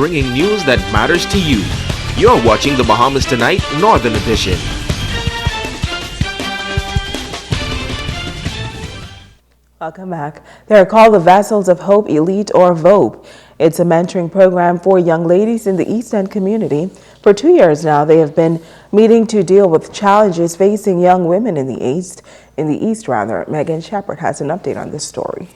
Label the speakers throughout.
Speaker 1: bringing news that matters to you. You're watching the Bahamas Tonight Northern Edition.
Speaker 2: Welcome back. They're called the Vessels of Hope Elite, or VOPE. It's a mentoring program for young ladies in the East End community. For 2 years now, they have been meeting to deal with challenges facing young women in the East. Megan Shepard has an update on this story.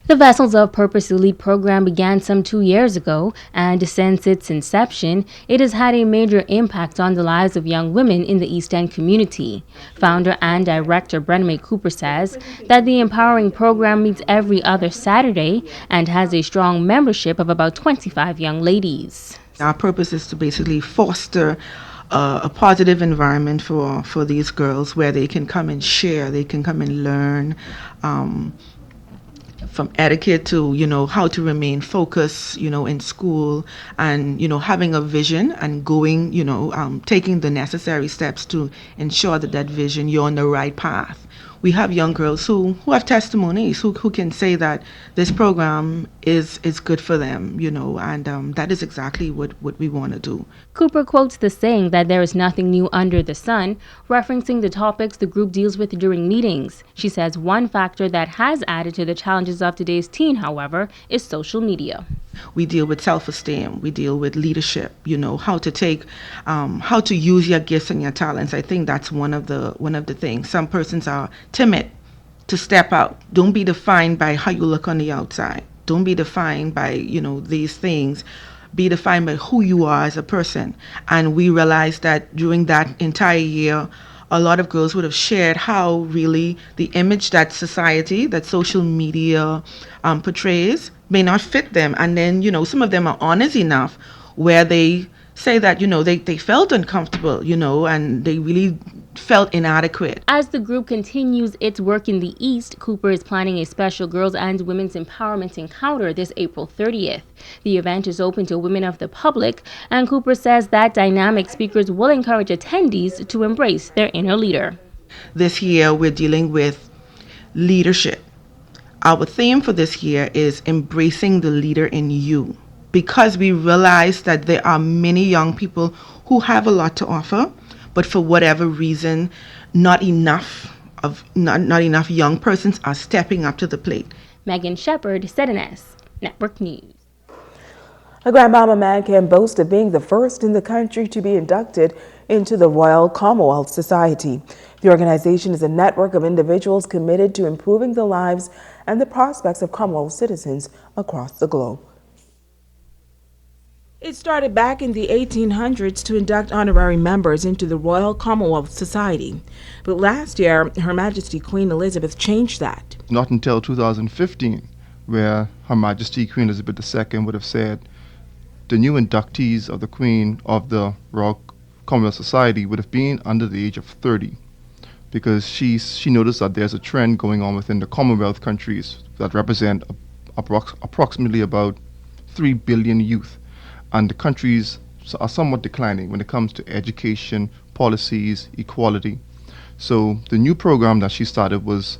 Speaker 3: The Vessels of Purpose Elite program began some 2 years ago, and since its inception, it has had a major impact on the lives of young women in the East End community. Founder and director Brenna Cooper says that the empowering program meets every other Saturday and has a strong membership of about 25 young ladies.
Speaker 4: Our purpose is to basically foster a positive environment for these girls where they can come and share, they can come and learn, from etiquette to, how to remain focused, in school, and, having a vision and going, taking the necessary steps to ensure that vision, you're on the right path. We have young girls who have testimonies, who can say that this program is good for them, and that is exactly what we want to do.
Speaker 3: Cooper quotes the saying that there is nothing new under the sun, referencing the topics the group deals with during meetings. She says one factor that has added to the challenges of today's teen, however, is social media.
Speaker 4: We deal with self-esteem. We deal with leadership. How to use your gifts and your talents. I think that's one of the things. Some persons are timid to step out. Don't be defined by how you look on the outside. Don't be defined by these things. Be defined by who you are as a person. And we realized that during that entire year, a lot of girls would have shared how really the image that society, that social media portrays may not fit them. And then, some of them are honest enough where they say that, they felt uncomfortable, and they really felt inadequate.
Speaker 3: As the group continues its work in the East, Cooper is planning a special girls and women's empowerment encounter this April 30th. The event is open to women of the public, and Cooper says that dynamic speakers will encourage attendees to embrace their inner leader.
Speaker 4: This year, we're dealing with leadership. Our theme for this year is embracing the leader in you, because we realize that there are many young people who have a lot to offer, but for whatever reason, not enough young persons are stepping up to the plate.
Speaker 3: Megan Shepard, ZNS Network News.
Speaker 2: A Grand Bahama man can boast of being the first in the country to be inducted into the Royal Commonwealth Society. The organization is a network of individuals committed to improving the lives and the prospects of Commonwealth citizens across the globe. It started back in the 1800s to induct honorary members into the Royal Commonwealth Society. But last year, Her Majesty Queen Elizabeth changed that.
Speaker 5: Not until 2015, where Her Majesty Queen Elizabeth II would have said the new inductees of the Queen of the Royal Commonwealth Society would have been under the age of 30, because she noticed that there's a trend going on within the Commonwealth countries that represent approximately about 3 billion youth. And the countries are somewhat declining when it comes to education, policies, equality. So the new program that she started was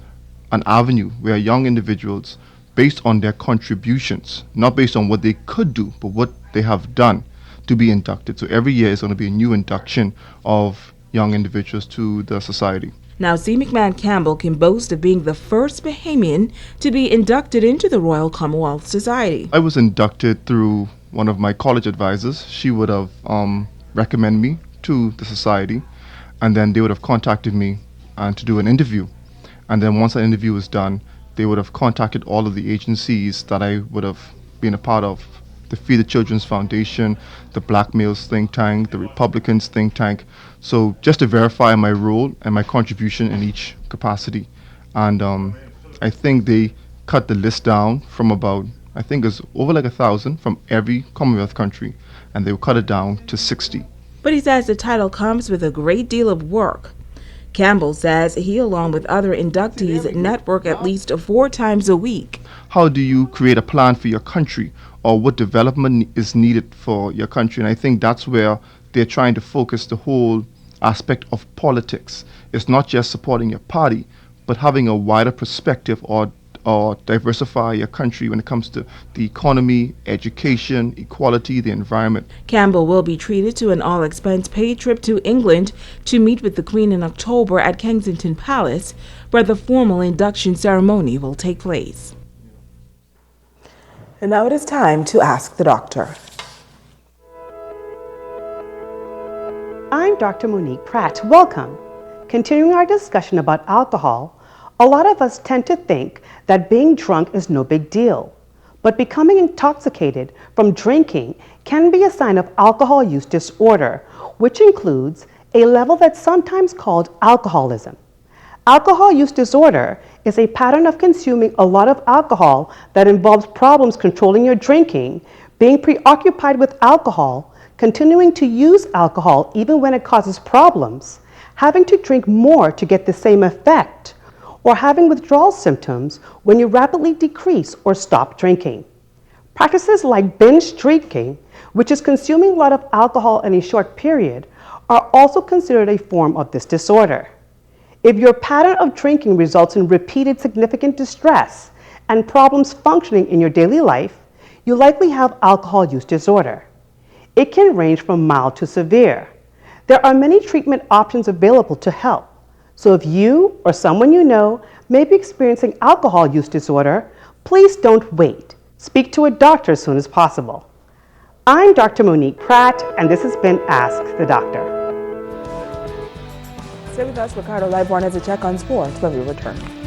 Speaker 5: an avenue where young individuals, based on their contributions, not based on what they could do, but what they have done, to be inducted. So every year is going to be a new induction of young individuals to the society.
Speaker 2: Now, C. McMahon Campbell can boast of being the first Bahamian to be inducted into the Royal Commonwealth Society.
Speaker 5: I was inducted through one of my college advisors. She would have recommended me to the society, and then they would have contacted me to do an interview. And then once that interview was done, they would have contacted all of the agencies that I would have been a part of. The Feed the Children's Foundation, the Black Males Think Tank, the Republicans Think Tank. So just to verify my role and my contribution in each capacity. And I think they cut the list down from about, I think it's over like 1,000 from every Commonwealth country, and they will cut it down to 60.
Speaker 2: But he says the title comes with a great deal of work. Campbell says he, along with other inductees, network at least 4 times a week.
Speaker 5: How do you create a plan for your country, or what development is needed for your country? And I think that's where they're trying to focus the whole aspect of politics. It's not just supporting your party, but having a wider perspective or or diversify your country when it comes to the economy, education, equality, the environment.
Speaker 2: Campbell will be treated to an all-expense-paid trip to England to meet with the Queen in October at Kensington Palace, where the formal induction ceremony will take place. And now it is time to ask the doctor.
Speaker 6: I'm Dr. Monique Pratt. Welcome. Continuing our discussion about alcohol, a lot of us tend to think that being drunk is no big deal, but becoming intoxicated from drinking can be a sign of alcohol use disorder, which includes a level that's sometimes called alcoholism. Alcohol use disorder is a pattern of consuming a lot of alcohol that involves problems controlling your drinking, being preoccupied with alcohol, continuing to use alcohol even when it causes problems, having to drink more to get the same effect, or having withdrawal symptoms when you rapidly decrease or stop drinking. Practices like binge drinking, which is consuming a lot of alcohol in a short period, are also considered a form of this disorder. If your pattern of drinking results in repeated significant distress and problems functioning in your daily life, you likely have alcohol use disorder. It can range from mild to severe. There are many treatment options available to help. So if you or someone you know may be experiencing alcohol use disorder, please don't wait. Speak to a doctor as soon as possible. I'm Dr. Monique Pratt, and this has been Ask the Doctor.
Speaker 2: Stay with us. Ricardo Liborn has a check on sports when we return.